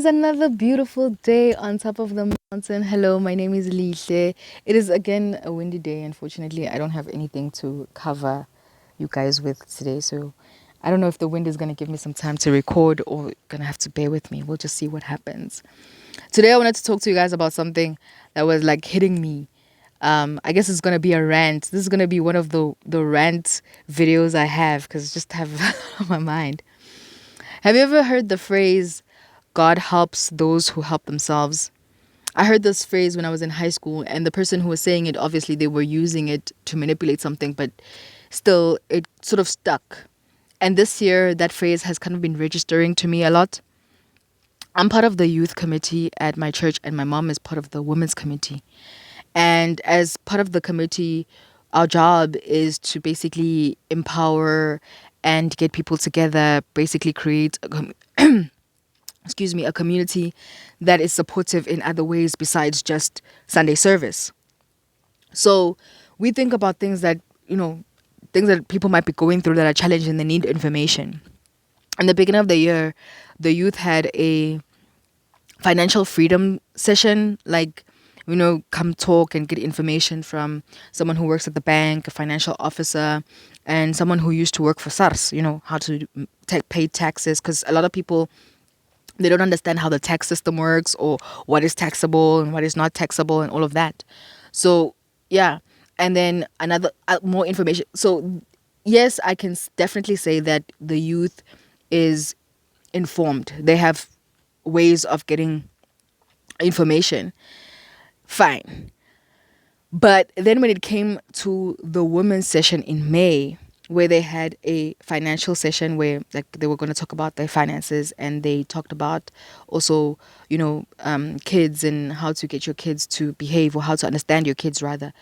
is another beautiful day on top of the mountain. Hello, my name is Lihle. It is again a windy day. Unfortunately, I don't have anything to cover you guys with today. So I don't know if the wind is going to give me some time to record or going to have to bear with me. We'll just see what happens. Today, I wanted to talk to you guys about something that was like hitting me. I guess it's gonna be a rant. This is gonna be one of the rant videos I have because just have on my mind. Have you ever heard the phrase, God helps those who help themselves? I heard this phrase when I was in high school, and the person who was saying it, obviously, they were using it to manipulate something, but still, it sort of stuck. And this year, that phrase has kind of been registering to me a lot. I'm part of the youth committee at my church, and my mom is part of the women's committee. And as part of the committee, our job is to basically empower and get people together, basically create a community that is supportive in other ways besides just Sunday service. So we think about things that, things that people might be going through that are challenging and they need information. In the beginning of the year, the youth had a financial freedom session, like, come talk and get information from someone who works at the bank, a financial officer, and someone who used to work for SARS, how to pay taxes. Because a lot of people, they don't understand how the tax system works or what is taxable and what is not taxable and all of that. So, yeah. And then another, more information. So, yes, I can definitely say that the youth is informed. They have ways of getting information. Fine. But then when it came to the women's session in May, where they had a financial session where like they were going to talk about their finances, and they talked about also, kids and how to get your kids to behave, or how to understand your kids rather.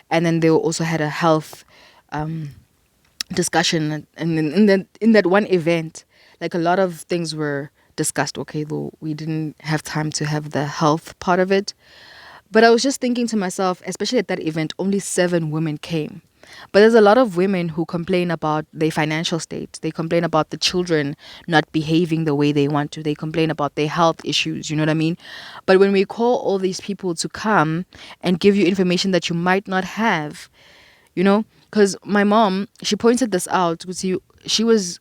And then they also had a health discussion. And in that one event, like a lot of things were discussed. Okay, though we didn't have time to have the health part of it. But I was just thinking to myself, especially at that event, only 7 women came. But there's a lot of women who complain about their financial state. They complain about the children not behaving the way they want to. They complain about their health issues, you know what I mean? But when we call all these people to come and give you information that you might not have, because my mom, she pointed this out. She was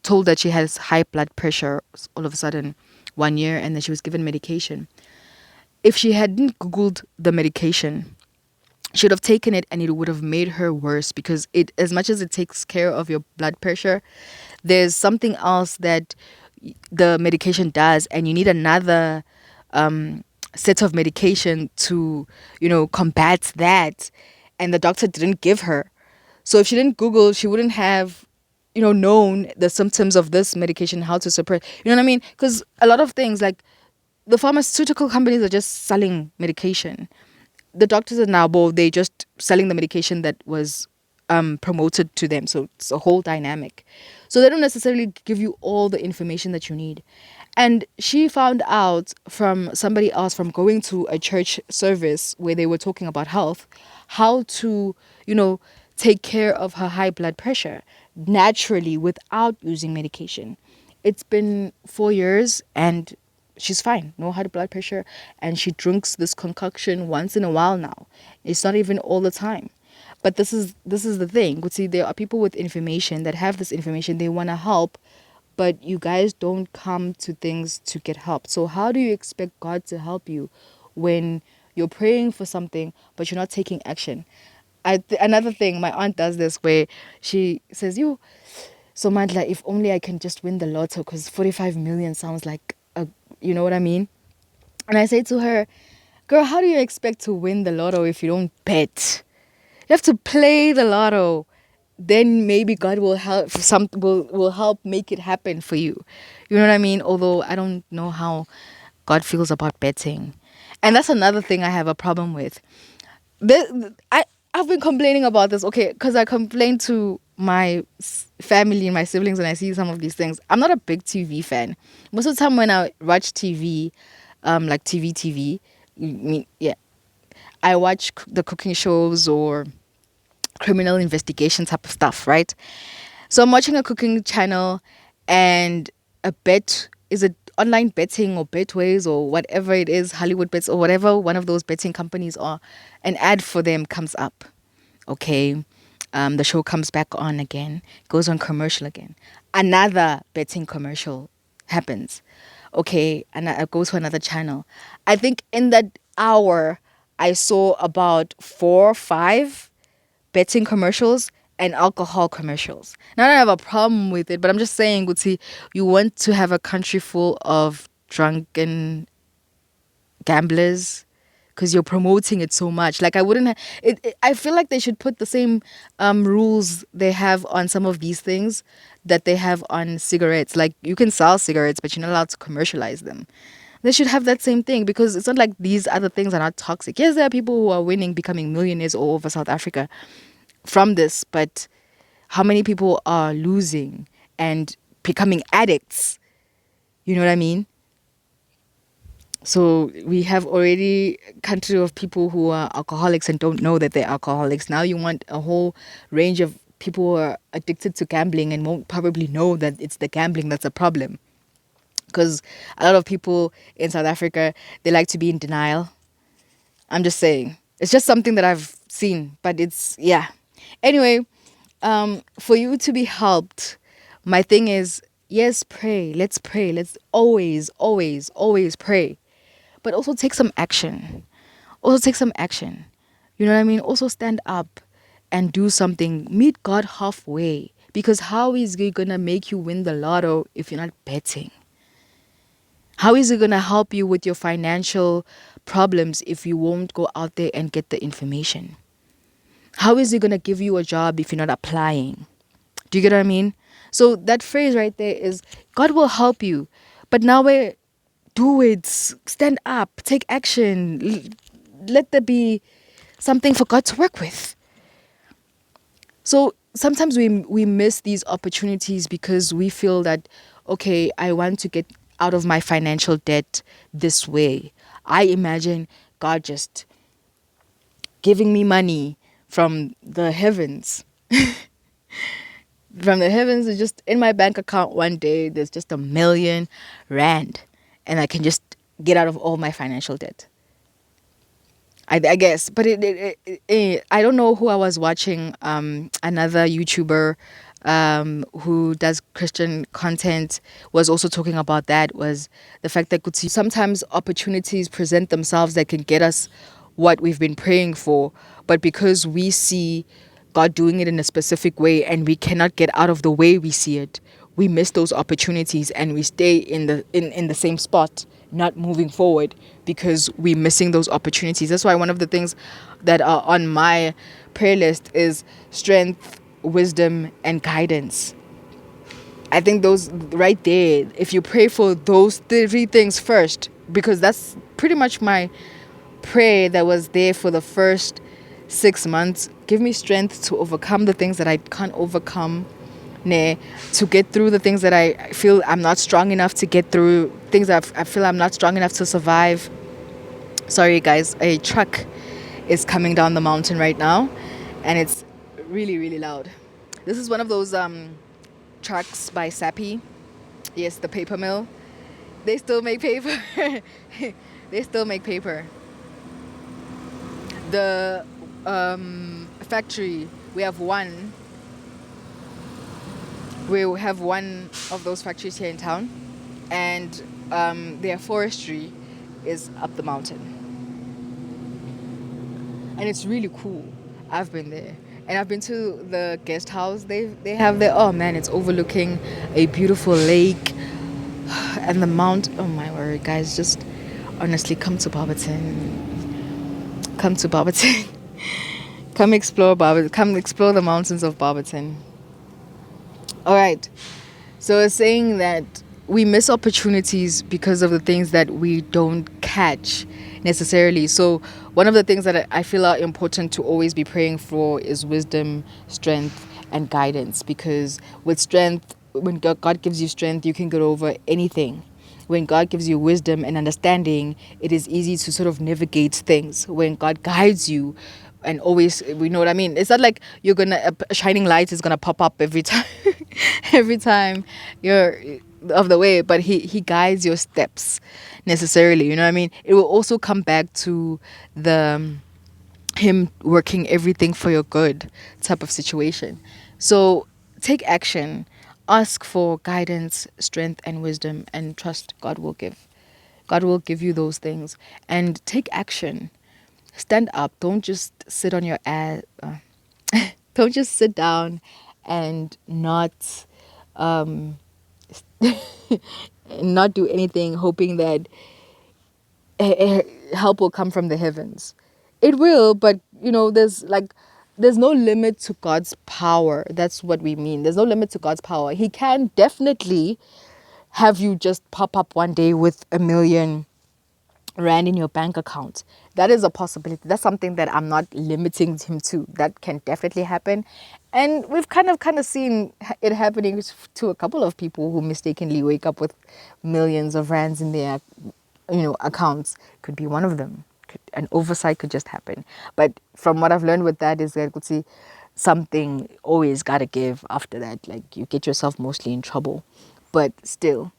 told that she has high blood pressure all of a sudden 1 year, and then she was given medication. If she hadn't Googled the medication, she would have taken it and it would have made her worse, because it, as much as it takes care of your blood pressure, there's something else that the medication does, and you need another set of medication to, combat that. And the doctor didn't give her. So if she didn't Google, she wouldn't have, known the symptoms of this medication, how to suppress, you know what I mean? Because a lot of things, like, the pharmaceutical companies are just selling medication. The doctors are now both, they just selling the medication that was promoted to them. So it's a whole dynamic. So they don't necessarily give you all the information that you need. And she found out from somebody else, from going to a church service where they were talking about health, how to, take care of her high blood pressure naturally without using medication. It's been 4 years and she's fine, no high blood pressure, and she drinks this concoction once in a while now. It's not even all the time. But this is the thing. See, there are people with information that have this information, they want to help, but you guys don't come to things to get help. So how do you expect God to help you when you're praying for something but you're not taking action? Another thing, my aunt does this where she says, so Mandla, if only I can just win the lotto, because 45 million sounds like you know what I mean? And I say to her, girl, how do you expect to win the lotto if you don't bet? You have to play the lotto. Then maybe God will help, will help make it happen for you. You know what I mean? Although I don't know how God feels about betting. And that's another thing I have a problem with. I've been complaining about this, okay, because I complain to my family and my siblings when I see some of these things. I'm not a big TV fan. Most of the time when I watch TV, like TV, yeah, I watch the cooking shows or criminal investigation type of stuff, right? So I'm watching a cooking channel, and a bet is online betting or Betways or whatever it is, Hollywood Bets or whatever one of those betting companies are, an ad for them comes up. Okay. The show comes back on again, goes on commercial again. Another betting commercial happens. Okay, and I go to another channel. I think in that hour, I saw about 4 or 5 betting commercials and alcohol commercials. Now I don't have a problem with it, but I'm just saying, Guti, you want to have a country full of drunken gamblers because you're promoting it so much. Like I wouldn't. I feel like they should put the same rules they have on some of these things that they have on cigarettes. Like you can sell cigarettes, but you're not allowed to commercialize them. They should have that same thing because it's not like these other things are not toxic. Yes, there are people who are winning, becoming millionaires all over South Africa from this, but how many people are losing and becoming addicts? You know what I mean? So we have already a country of people who are alcoholics and don't know that they're alcoholics. Now you want a whole range of people who are addicted to gambling and won't probably know that it's the gambling that's a problem. Because a lot of people in South Africa, they like to be in denial. I'm just saying. It's just something that I've seen, but it's, yeah. Anyway, for you to be helped, my thing is, yes, pray. Let's pray. Let's always, always, always pray. But also take some action. Also take some action. You know what I mean? Also stand up and do something. Meet God halfway. Because how is He going to make you win the lotto if you're not betting? How is it going to help you with your financial problems if you won't go out there and get the information? How is it going to give you a job if you're not applying? Do you get what I mean? So that phrase right there is God will help you. But now do it. Stand up. Take action. Let there be something for God to work with. So sometimes we miss these opportunities because we feel that, okay, I want to get out of my financial debt this way. I imagine God just giving me money from the heavens. From the heavens, it's just in my bank account one day, there's just R1,000,000 and I can just get out of all my financial debt. I guess, but I don't know who I was watching. Another YouTuber who does Christian content was also talking about that. Was the fact that sometimes opportunities present themselves that can get us what we've been praying for, but because we see God doing it in a specific way and we cannot get out of the way we see it, we miss those opportunities and we stay in the same spot, not moving forward because we're missing those opportunities. That's why one of the things that are on my prayer list is strength, wisdom, and guidance. I think those right there, if you pray for those 3 things first, because that's pretty much my prayer that was there for the first 6 months. Give me strength to overcome the things that I can't overcome, to get through the things that I feel I'm not strong enough to get through, things that I feel I'm not strong enough to survive. Sorry guys, a truck is coming down the mountain right now and it's really, really loud. This is one of those trucks by Sappi. Yes, the paper mill. They still make paper. They still make paper. The factory, we have one of those factories here in town, and their forestry is up the mountain, and it's really cool. I've been there, and I've been to the guest house they have there. Oh man, it's overlooking a beautiful lake and the mount. Oh my word, guys, just honestly come to Barberton. Come to Barberton. Come explore Barberton. Come explore the mountains of Barberton. All right. So it's saying that we miss opportunities because of the things that we don't catch necessarily. So one of the things that I feel are important to always be praying for is wisdom, strength, and guidance. Because with strength, when God gives you strength, you can get over anything. When God gives you wisdom and understanding, it is easy to sort of navigate things. When God guides you, and always, we know what I mean. It's not like you're gonna a shining light is gonna pop up every time. Every time of the way, but he guides your steps necessarily. You know what I mean? It will also come back to the him working everything for your good type of situation. So take action, ask for guidance, strength, and wisdom, and trust God will give. God will give you those things, and take action. Stand up. Don't just sit on your ass. Don't just sit down and um, not do anything, hoping that help will come from the heavens. It will, but there's no limit to God's power. That's what we mean. There's no limit to God's power. He can definitely have you just pop up one day with a million rand in your bank account. That is a possibility. That's something that I'm not limiting him to. That can definitely happen. And we've kind of seen it happening to a couple of people who mistakenly wake up with millions of rands in their accounts. Could be one of them. An oversight could just happen. But from what I've learned with that is that could see something always gotta give after that. Like you get yourself mostly in trouble. But still,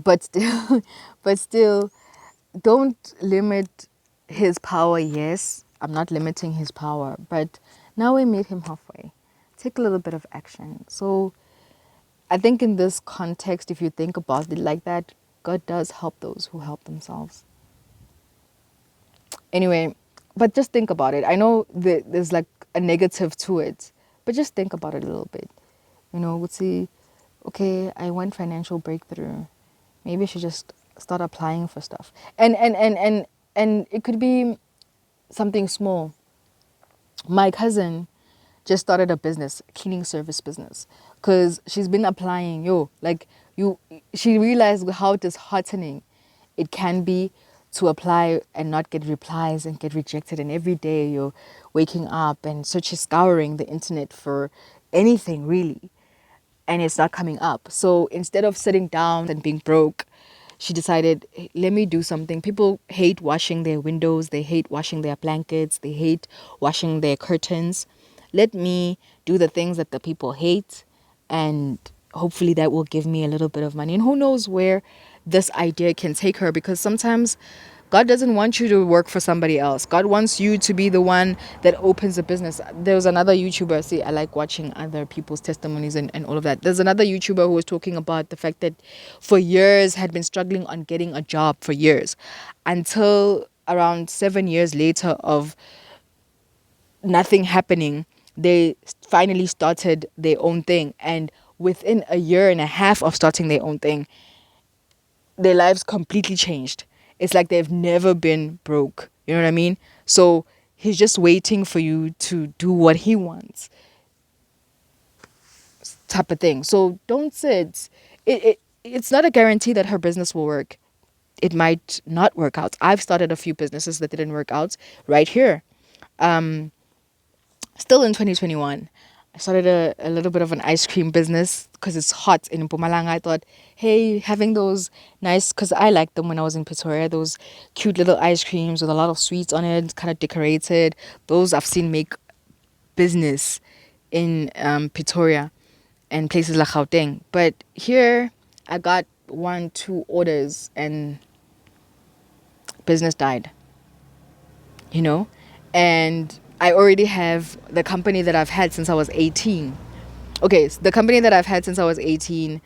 but still, but still, don't limit his power. Yes, I'm not limiting his power, but now we meet him halfway. Take a little bit of action. So I think in this context, if you think about it like that, God does help those who help themselves. Anyway, but just think about it. I know there's like a negative to it, but just think about it a little bit. We'll see, okay, I want financial breakthrough. Maybe I should just start applying for stuff. And it could be something small. My cousin just started a business, cleaning service business, because she's been applying. She realized how disheartening it can be to apply and not get replies and get rejected. And every day you're waking up and scouring the internet for anything really, and it's not coming up. So instead of sitting down and being broke, she decided, "Hey, let me do something." People hate washing their windows, they hate washing their blankets, they hate washing their curtains. Let me do the things that the people hate, and hopefully that will give me a little bit of money. And who knows where this idea can take her, because sometimes God doesn't want you to work for somebody else. God wants you to be the one that opens a business. There was another YouTuber, see, I like watching other people's testimonies and all of that. There's another YouTuber who was talking about the fact that for years had been struggling on getting a job for years, until around 7 years later of nothing happening, they finally started their own thing. And within a year and a half of starting their own thing, their lives completely changed. It's like they've never been broke. You know what I mean? So he's just waiting for you to do what he wants, type of thing. So don't sit. It's not a guarantee that her business will work. It might not work out. I've started a few businesses that didn't work out right here. Still in 2021, I started a little bit of an ice cream business because it's hot in Mpumalanga. I thought, hey, having those nice, because I liked them when I was in Pretoria, those cute little ice creams with a lot of sweets on it, kind of decorated. Those I've seen make business in Pretoria and places like Gauteng. But here, I got 1, 2 orders and business died, you know? And I already have the company that I've had since I was 18. Okay, so the company that I've had since I was 18,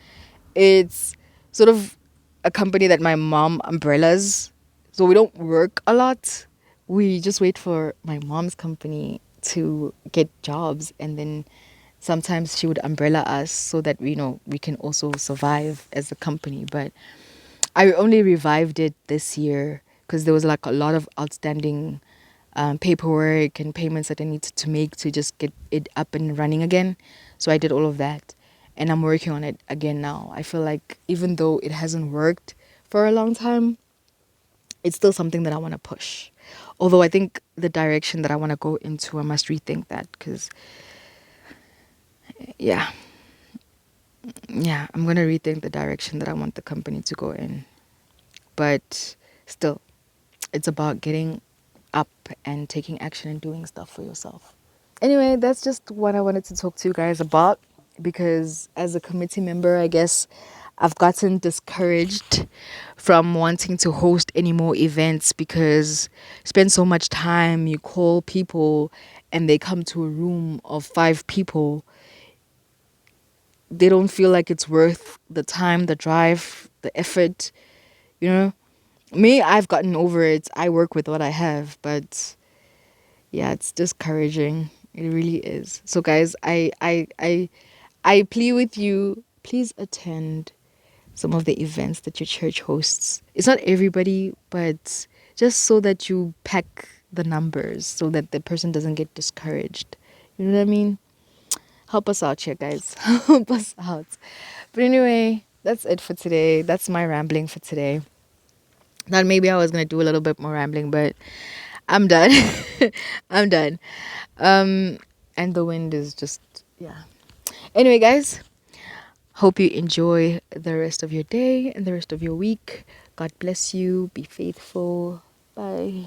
it's sort of a company that my mom umbrellas. So we don't work a lot. We just wait for my mom's company to get jobs, and then sometimes she would umbrella us so that we can also survive as a company. But I only revived it this year because there was like a lot of outstanding paperwork and payments that I needed to make to just get it up and running again. So I did all of that, and I'm working on it again now. I feel like even though it hasn't worked for a long time, it's still something that I want to push. Although I think the direction that I want to go into, I must rethink that because, yeah, I'm going to rethink the direction that I want the company to go in. But still, it's about getting up and taking action and doing stuff for yourself. Anyway, that's just what I wanted to talk to you guys about, because as a committee member, I guess I've gotten discouraged from wanting to host any more events because you spend so much time, you call people and they come to a room of 5 people. They don't feel like it's worth the time, the drive, the effort, you know? Me, I've gotten over it. I work with what I have, but yeah, it's discouraging. It really is. So guys, I plead with you, please attend some of the events that your church hosts. It's not everybody, but just so that you pack the numbers so that the person doesn't get discouraged. You know what I mean? Help us out here, guys. Help us out. But anyway, that's it for today. That's my rambling for today. Thought maybe I was gonna do a little bit more rambling, but I'm done. I'm done. Um, and the wind is just yeah. Anyway, guys, hope you enjoy the rest of your day and the rest of your week. God bless you. Be faithful. Bye.